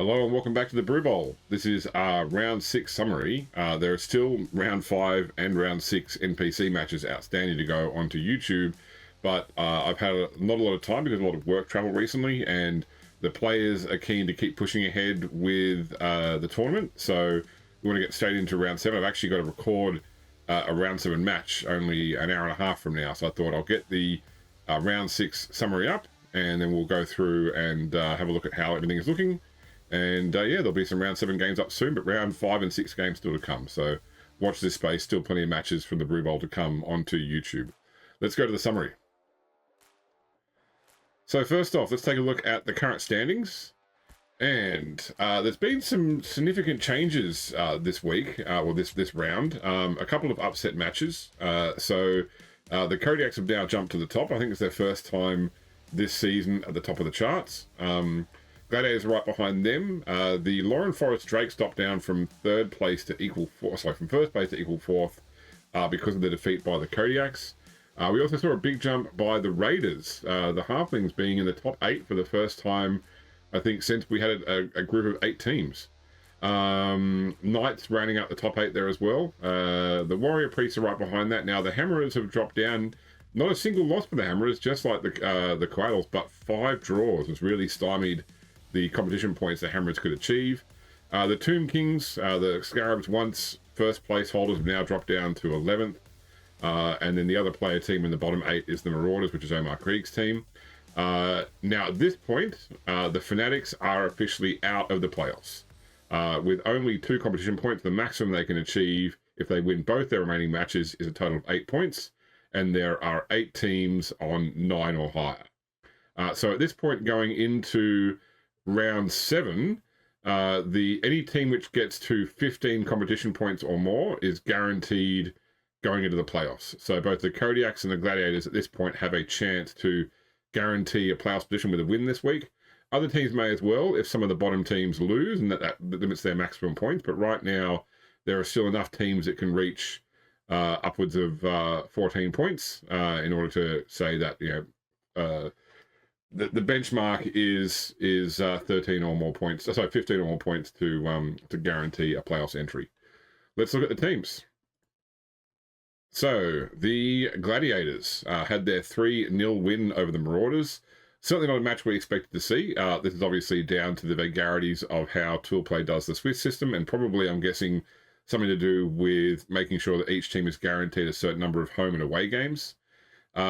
Hello and welcome back to the Brew Bowl. This is our round 6 summary. There are still round 5 and round 6 NPC matches outstanding to go onto YouTube, but I've had not a lot of time because of a lot of work travel recently, and the players are keen to keep pushing ahead with the tournament, so we want to get straight into round 7. I've actually got to record a round 7 match only an hour and a half from now, so I thought I'll get the round 6 summary up, and then we'll go through and have a look at how everything is looking. And yeah, there'll be some round 7 games up soon, but round 5 and 6 games still to come. So watch this space. Still plenty of matches from the Brew Bowl to come onto YouTube. Let's go to the summary. So first off, let's take a look at the current standings. And there's been some significant changes this week, or this round. A couple of upset matches. So the Kodiaks have now jumped to the top. I think it's their first time this season at the top of the charts. Gladiators are right behind them. The Lauren Forest Drakes dropped down from third place to equal fourth, from first place to equal fourth because of the defeat by the Kodiaks. We also saw a big jump by the Raiders, the Halflings being in the top 8 for the first time, I think, since we had a group of 8 teams. Knights rounding out the top 8 there as well. The Warrior Priests are right behind that. Now the Hammerers have dropped down. Not a single loss for the Hammerers, just like the Coatls, but 5 draws has really stymied the competition points the Hammerers could achieve. The Tomb Kings, the Scarabs, once first place holders, have now dropped down to 11th. And then the other player team in the bottom 8 is the Marauders, which is Omar Krieg's team. Now at this point, the Fanatics are officially out of the playoffs. With only 2 competition points, the maximum they can achieve if they win both their remaining matches is a total of 8 points. And there are 8 teams on 9 or higher. So at this point, going into round 7, any team which gets to 15 competition points or more is guaranteed going into the playoffs. So both the Kodiaks and the Gladiators at this point have a chance to guarantee a playoffs position with a win this week. Other teams may as well if some of the bottom teams lose, and that limits their maximum points. But right now, there are still enough teams that can reach upwards of 14 points in order to say that, the benchmark is 13 or more points. Sorry, 15 or more points to guarantee a playoffs entry. Let's look at the teams. So the Gladiators had their 3-0 win over the Marauders. Certainly not a match we expected to see. This is obviously down to the vagaries of how Toolplay does the Swiss system, and probably, I'm guessing, something to do with making sure that each team is guaranteed a certain number of home and away games. We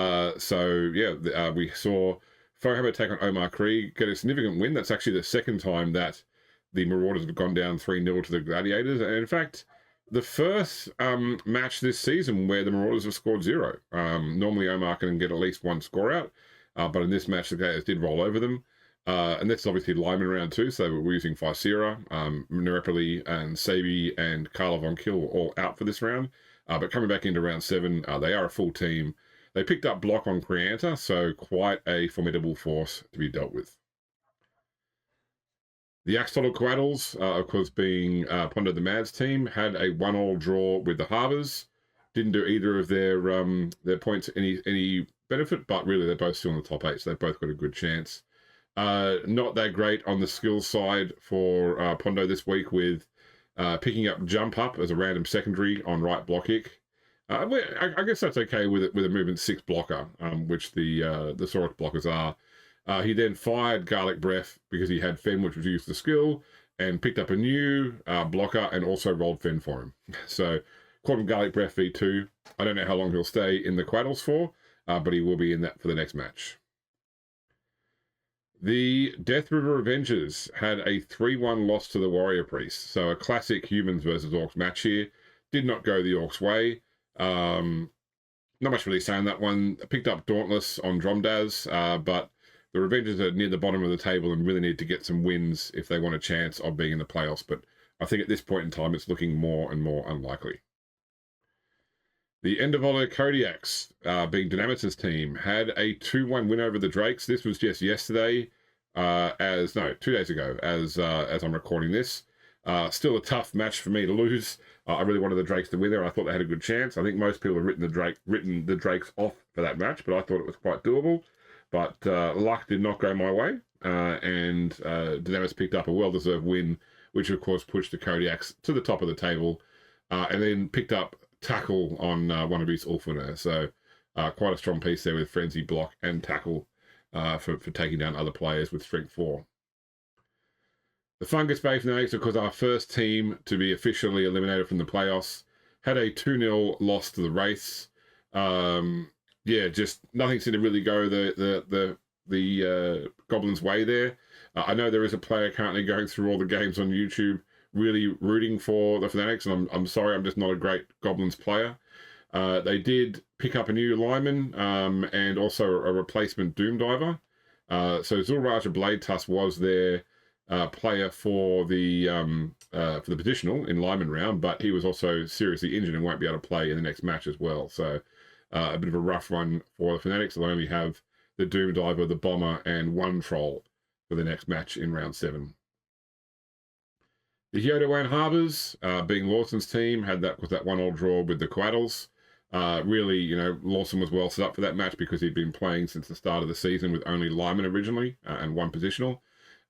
saw Fohammer take on Omar Krieg, get a significant win. That's actually the second time that the Marauders have gone down 3-0 to the Gladiators. And in fact, the first match this season where the Marauders have scored 0. Normally Omar can get at least 1 score out, but in this match the Gladiators did roll over them. And that's obviously Lyman round 2, so we're using Faisira, Nerepoli and Sabi and Carla Von Kill all out for this round. But coming back into round 7, they are a full team. They picked up block on Creanta, so quite a formidable force to be dealt with. The Axolotl Coatls, of course, being Pondo the Mad's team, had a 1-1 draw with the Harbours. Didn't do either of their points any benefit, but really they're both still in the top 8, so they've both got a good chance. Not that great on the skills side for Pondo this week with picking up Jump Up as a random secondary on right block kick. I guess that's okay with a movement 6 blocker, which the Saurus blockers are. He then fired Garlic Breath because he had Fen, which reduced the skill, and picked up a new blocker and also rolled Fen for him. So called him Garlic Breath V2. I don't know how long he'll stay in the Quaddles for, but he will be in that for the next match. The Death River Avengers had a 3-1 loss to the Warrior Priests. So a classic humans versus orcs match here. Did not go the orcs' way. Not much really saying that one. Picked up Dauntless on Dromdaz, but the Revengers are near the bottom of the table and really need to get some wins if they want a chance of being in the playoffs. But I think at this point in time, it's looking more and more unlikely. The Endervoller Kodiaks, being Dynamitz's team, had a 2-1 win over the Drakes. This was just yesterday, 2 days ago, as I'm recording this. Still a tough match for me to lose. I really wanted the Drakes to win there. I thought they had a good chance. I think most people have written the Drakes off for that match, but I thought it was quite doable. But luck did not go my way. and Dynamis picked up a well-deserved win, which of course pushed the Kodiaks to the top of the table, and then picked up tackle on one of his Ulfner. So quite a strong piece there with Frenzy, block, and tackle for taking down other players with strength 4. The Fungus Bay Fanatics, of course, our first team to be officially eliminated from the playoffs, had a 2-0 loss to the Wraiths. Just nothing seemed to really go the Goblins' way there. I know there is a player currently going through all the games on YouTube, really rooting for the Fanatics, and I'm sorry, I'm just not a great Goblins player. They did pick up a new lineman and also a replacement Doom Diver. So Zulraja Blade Tusk was their player for the positional in lineman round, but he was also seriously injured and won't be able to play in the next match as well. So a bit of a rough run for the Fanatics. They'll only have the Doom Diver, the Bomber, and one Troll for the next match in round 7. The Hyodo Harbours, being Lawson's team, had that 1-all draw with the Quaddles. Really, Lawson was well set up for that match because he'd been playing since the start of the season with only linemen originally and one positional.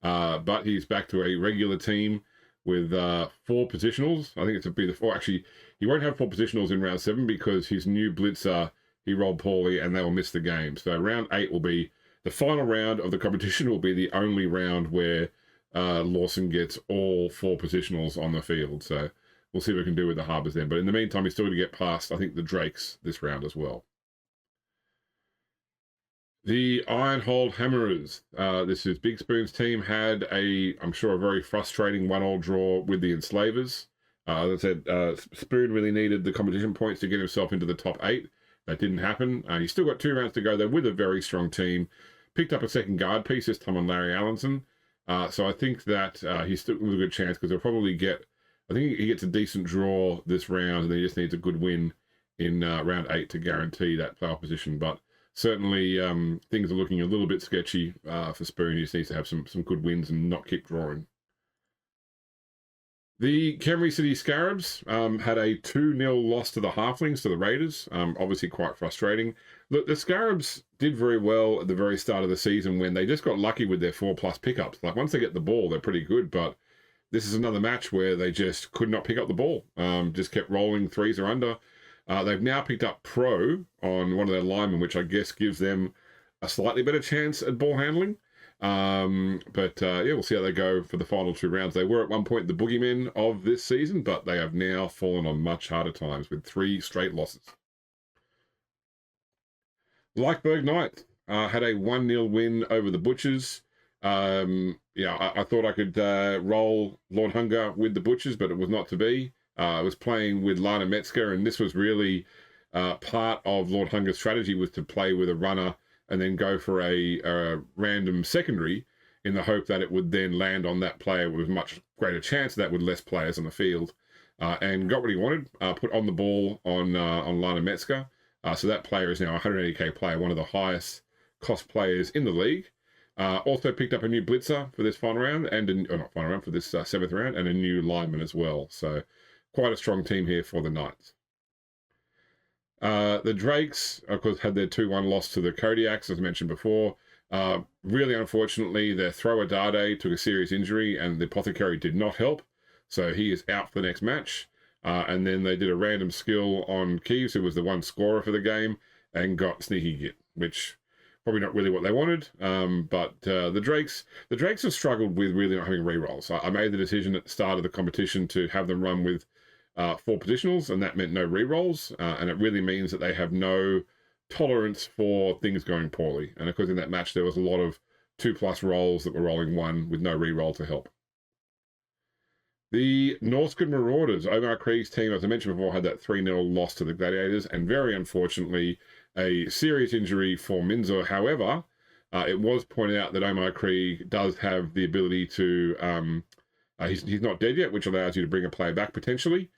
But he's back to a regular team with 4 positionals. I think it's be the 4. Actually, he won't have 4 positionals in round 7 because his new blitzer, he rolled poorly and they will miss the game. So round 8 will be the final round of the competition. Will be the only round where Lawson gets all 4 positionals on the field. So we'll see what we can do with the Harbours then. But in the meantime, he's still going to get past, I think, the Drakes this round as well. The Ironhold Hammerers. This is Big Spoon's team, had I'm sure, a very frustrating 1-all draw with the Enslavers. As I said, Spoon really needed the competition points to get himself into the top 8. That didn't happen. He's still got 2 rounds to go, though, with a very strong team. Picked up a second guard piece, this time on Larry Allenson. So I think that he's still with a good chance because he'll probably I think he gets a decent draw this round, and he just needs a good win in round 8 to guarantee that playoff position. But certainly, things are looking a little bit sketchy for Spoon. He just needs to have some good wins and not keep drawing. The Khemri City Scarabs had a 2-0 loss to the Halflings, to the Raiders. Obviously quite frustrating. Look, the Scarabs did very well at the very start of the season when they just got lucky with their 4+ pickups. Like, once they get the ball, they're pretty good, but this is another match where they just could not pick up the ball. Just kept rolling 3s or under. They've now picked up Pro on one of their linemen, which I guess gives them a slightly better chance at ball handling. We'll see how they go for the final 2 rounds. They were at one point the boogeymen of this season, but they have now fallen on much harder times with 3 straight losses. Leichberg Knights had a 1-0 win over the Butchers. I thought I could roll Lord Hunger with the Butchers, but it was not to be. I was playing with Lana Metzger, and this was really part of Lord Hunger's strategy, was to play with a runner and then go for a random secondary in the hope that it would then land on that player with much greater chance of that with less players on the field. And got what he wanted, put on the ball on Lana Metzger. So that player is now a 180k player, one of the highest cost players in the league. Also picked up a new blitzer for this final round, for this 7th round, and a new lineman as well. So quite a strong team here for the Knights. The Drakes, of course, had their 2-1 loss to the Kodiaks, as mentioned before. Really unfortunately, their thrower Dade took a serious injury, and the Apothecary did not help. So he is out for the next match. And then they did a random skill on Keeves, who was the one scorer for the game, and got Sneaky Git, which probably not really what they wanted. But the Drakes have struggled with really not having rerolls. I made the decision at the start of the competition to have them run with 4 positionals, and that meant no rerolls. And it really means that they have no tolerance for things going poorly. And of course, in that match, there was a lot of 2+ rolls that were rolling 1 with no reroll to help. The Norscan Marauders, Omar Krieg's team, as I mentioned before, had that 3-0 loss to the Gladiators, and very unfortunately, a serious injury for Minzo. However, it was pointed out that Omar Krieg does have the ability to, he's not dead yet, which allows you to bring a player back potentially.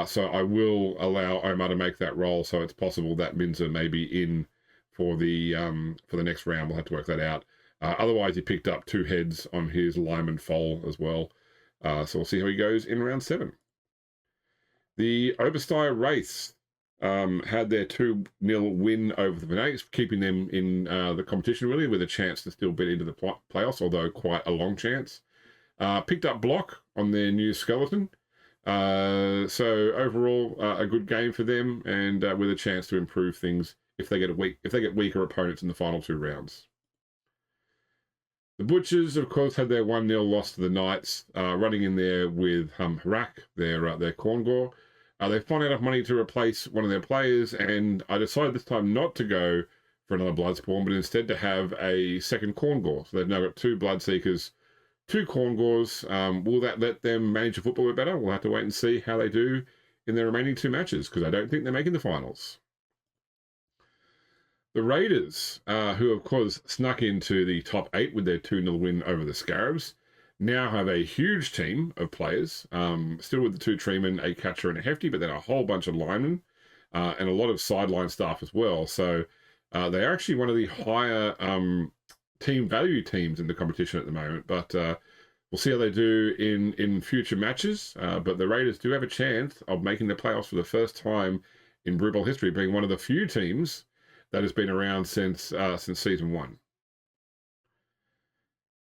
So I will allow Omar to make that role, so it's possible that Minzo may be in for the next round. We'll have to work that out. Otherwise, he picked up 2 heads on his Lyman Foal as well. So we'll see how he goes in round 7. The Obersteyr Wraiths had their 2-0 win over the Fanatics, keeping them in the competition really with a chance to still get into the playoffs, although quite a long chance. Picked up block on their new skeleton. So overall, a good game for them, and with a chance to improve things if they get weaker opponents in the final 2 rounds. The Butchers, of course, had their 1-0 loss to the Knights, running in there with Harak, their corn gore. They found enough money to replace one of their players, and I decided this time not to go for another Bloodspawn, but instead to have a second corn gore. So they've now got 2 Bloodseekers, 2 corn gores. Will that let them manage the football a bit better? We'll have to wait and see how they do in their remaining 2 matches, because I don't think they're making the finals. The Raiders, who of course snuck into the top 8 with their 2-0 win over the Scarabs, now have a huge team of players, still with the 2 treemen, a catcher and a hefty, but then a whole bunch of linemen and a lot of sideline staff as well. So they're actually one of the higher team value teams in the competition at the moment, but we'll see how they do in future matches. But the Raiders do have a chance of making the playoffs for the first time in Blue Ball history, being one of the few teams that has been around since season 1.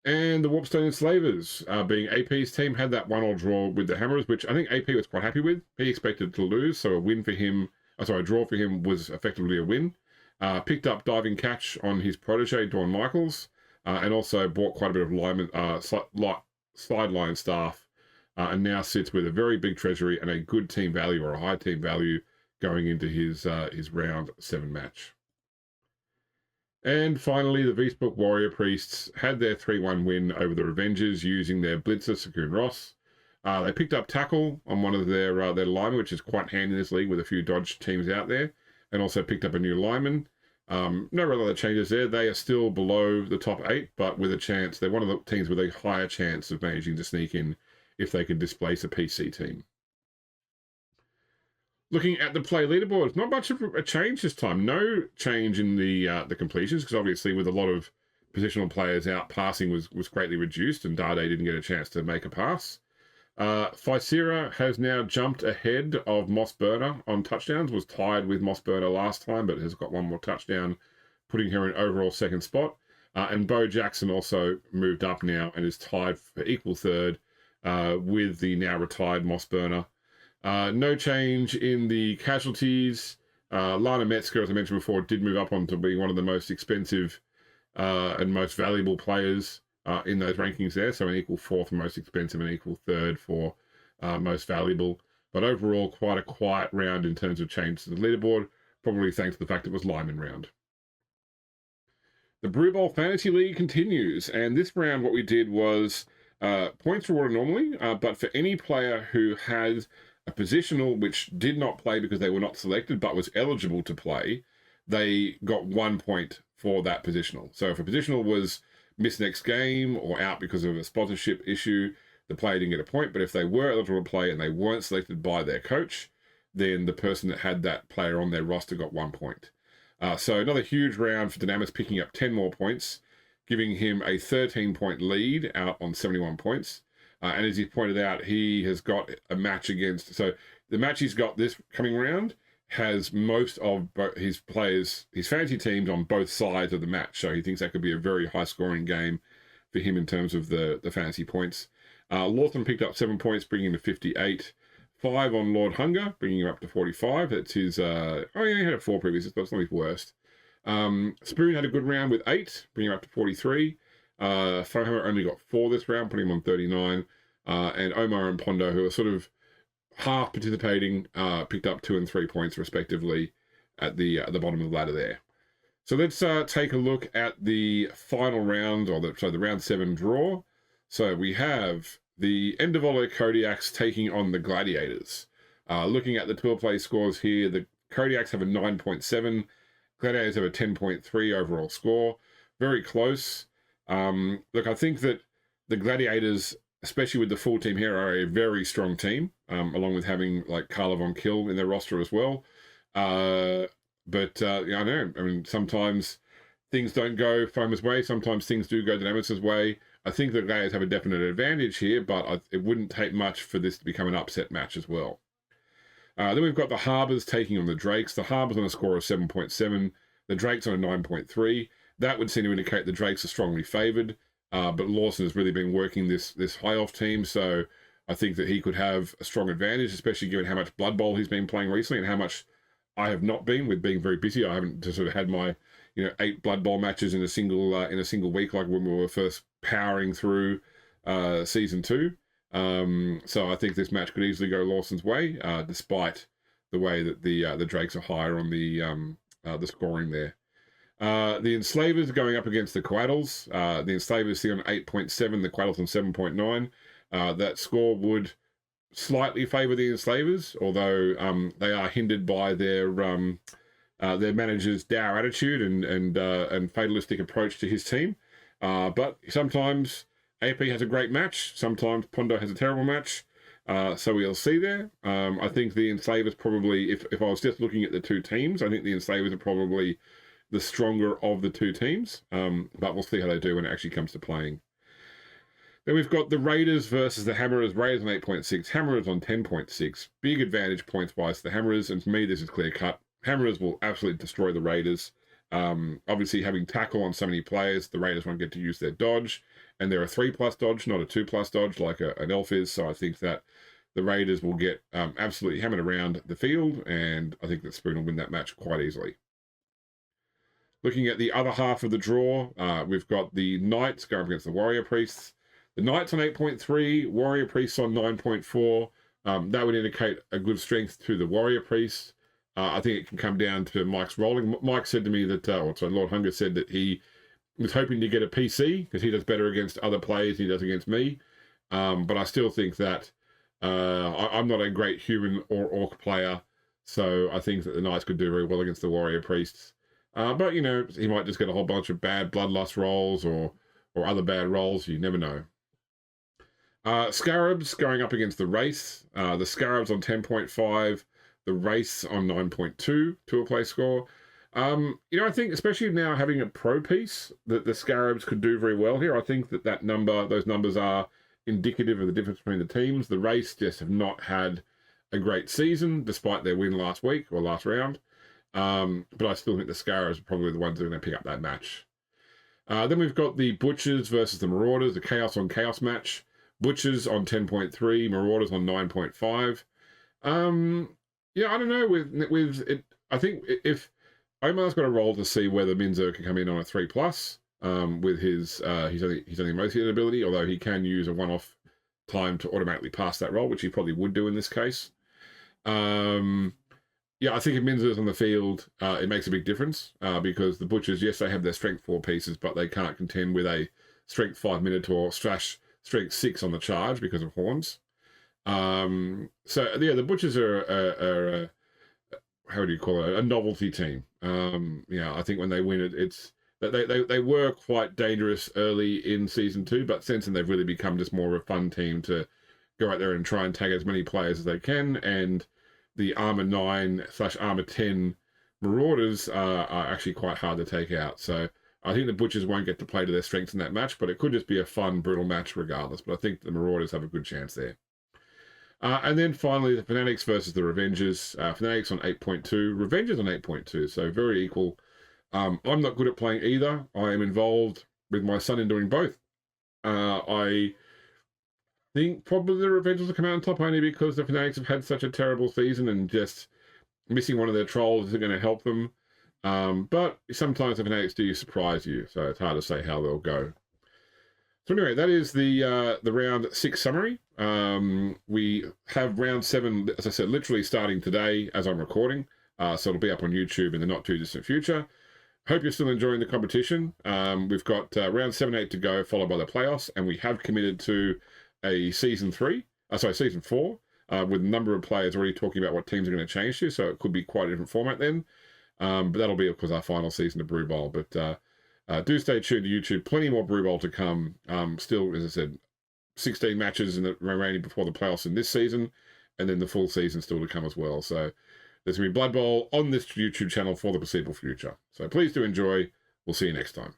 And the Warpstone Enslavers, being AP's team, had that 1-1 draw with the Hammerers, which I think AP was quite happy with. He expected to lose, so a draw for him was effectively a win. Picked up diving catch on his protege, Dawn Michaels, and also bought quite a bit of sideline staff, and now sits with a very big treasury and a good team value, or a high team value, going into his round 7 match. And finally, the Beastbook Warrior Priests had their 3-1 win over the Revengers using their Blitzer, Sakun Ross. They picked up tackle on one of their linemen, which is quite handy in this league with a few dodge teams out there, and also picked up a new lineman. No real other changes there. They are still below the top 8, but with a chance. They're one of the teams with a higher chance of managing to sneak in if they can displace a PC team. Looking at the play leaderboards, not much of a change this time. No change in the completions, because obviously with a lot of positional players out, passing was greatly reduced, and Dade didn't get a chance to make a pass. Faisira has now jumped ahead of Moss Burner on touchdowns, was tied with Moss Burner last time, but has got 1 more touchdown, putting her in overall 2nd spot. And Bo Jackson also moved up now and is tied for equal 3rd with the now retired Moss Burner. No change in the casualties. Lana Metzger, as I mentioned before, did move up on to being one of the most expensive and most valuable players in those rankings there. So an equal 4th for most expensive and equal 3rd for most valuable. But overall, quite a quiet round in terms of change to the leaderboard, probably thanks to the fact it was Lyman round. The Brew Bowl Fantasy League continues, and this round what we did was points rewarded normally, but for any player who has a positional which did not play because they were not selected but was eligible to play, they got 1 point for that positional. So if a positional was missed next game or out because of a sponsorship issue, the player didn't get a point. But if they were eligible to play and they weren't selected by their coach, then the person that had that player on their roster got 1 point. So another huge round for Dynamis, picking up 10 more points, giving him a 13-point lead out on 71 points. And as he pointed out, he has got a match against... So the match he's got this coming round has most of his players, his fantasy teams on both sides of the match. So he thinks that could be a very high-scoring game for him in terms of the fantasy points. Lawson picked up 7 points, bringing him to 58. 5 on Lord Hunger, bringing him up to 45. That's his... he had 4 previously, but it's not his worst. Spoon had a good round with 8, bringing him up to 43. Fohammer only got 4 this round, putting him on 39. And Omar and Pondo, who are sort of half participating, picked up 2 and 3 points respectively at the bottom of the ladder there. So let's take a look at the final round, the round 7 draw. So we have the Endavolo Kodiaks taking on the Gladiators. Looking at the tour play scores here, the Kodiaks have a 9.7, Gladiators have a 10.3 overall score. Very close. Look, I think that the Gladiators, especially with the full team here, are a very strong team, along with having like Carla Von Kill in their roster as well. I know. I mean, sometimes things don't go Foamer's way. Sometimes things do go Dynamics' way. I think the Gladiators have a definite advantage here, but it wouldn't take much for this to become an upset match as well. Then we've got the Harbours taking on the Drakes. The Harbours on a score of 7.7, the Drakes on a 9.3. That would seem to indicate the Drakes are strongly favoured, but Lawson has really been working this high off team, so I think that he could have a strong advantage, especially given how much Blood Bowl he's been playing recently and how much I have not been, with being very busy. I haven't just sort of had my 8 Blood Bowl matches in a single week, like when we were first powering through season 2. So I think this match could easily go Lawson's way, despite the way that the Drakes are higher on the scoring there. The Enslavers are going up against the Quaddles. The Enslavers see on 8.7, the Quaddles on 7.9. That score would slightly favour the Enslavers, although they are hindered by their manager's dour attitude and fatalistic approach to his team. But sometimes AP has a great match, sometimes Pondo has a terrible match. So we'll see there. I think the Enslavers probably, if I was just looking at the two teams, I think the Enslavers are probably the stronger of the two teams. But we'll see how they do when it actually comes to playing. Then we've got the Raiders versus the Hammerers. Raiders on 8.6, Hammerers on 10.6. Big advantage points-wise to the Hammerers, and for me, this is clear-cut. Hammerers will absolutely destroy the Raiders. Obviously, having tackle on so many players, the Raiders won't get to use their dodge, and they're a 3+ dodge, not a 2+ dodge like an elf is, so I think that the Raiders will get absolutely hammered around the field, and I think that Spoon will win that match quite easily. Looking at the other half of the draw, we've got the Knights going up against the Warrior Priests. The Knights on 8.3, Warrior Priests on 9.4. That would indicate a good strength to the Warrior Priests. I think it can come down to Mike's rolling. Mike said to me that, Lord Hunger said that he was hoping to get a PC because he does better against other players than he does against me. But I still think that I'm not a great human or orc player, so I think that the Knights could do very well against the Warrior Priests. But, he might just get a whole bunch of bad Bloodlust rolls or other bad rolls. You never know. Scarabs going up against the Race. The Scarabs on 10.5, the Race on 9.2 to a play score. I think especially now having a pro piece, that the Scarabs could do very well here. I think those numbers are indicative of the difference between the teams. The Race just have not had a great season, despite their win last week or last round. But I still think the Scarabs are probably the ones that are going to pick up that match. Then we've got the Butchers versus the Marauders, the Chaos on Chaos match. Butchers on 10.3, Marauders on 9.5. I don't know with it. I think if Omar's got a roll to see whether Minzo can come in on a 3+, with his only Mosaic ability, although he can use a one-off time to automatically pass that roll, which he probably would do in this case. I think if Minzo's on the field, it makes a big difference because the Butchers, yes, they have their strength 4 pieces, but they can't contend with a strength 5 Minotaur / strength 6 on the charge because of horns. The Butchers are how do you call it? A novelty team. I think when they win it's they were quite dangerous early in season 2, but since then they've really become just more of a fun team to go out there and try and tag as many players as they can. And the Armor 9 / Armor 10 Marauders are actually quite hard to take out. So I think the Butchers won't get to play to their strengths in that match, but it could just be a fun, brutal match regardless. But I think the Marauders have a good chance there. And then finally, the Fanatics versus the Revengers. Fanatics on 8.2, Revengers on 8.2, so very equal. I'm not good at playing either. I am involved with my son in doing both. I think probably the Revengers will come out on top only because the Fanatics have had such a terrible season and just missing one of their trolls isn't going to help them. But sometimes the Fanatics do surprise you, so it's hard to say how they'll go. So anyway, that is the round 6 summary. We have round 7, as I said, literally starting today as I'm recording. So it'll be up on YouTube in the not too distant future. Hope you're still enjoying the competition. We've got round 7 and 8 to go, followed by the playoffs, and we have committed to a season 4, with a number of players already talking about what teams are going to change to. So it could be quite a different format then. But that'll be, of course, our final season of Brew Bowl. But do stay tuned to YouTube. Plenty more Brew Bowl to come. Still, as I said, 16 matches in the remaining before the playoffs in this season, and then the full season still to come as well. So there's going to be Blood Bowl on this YouTube channel for the foreseeable future. So please do enjoy. We'll see you next time.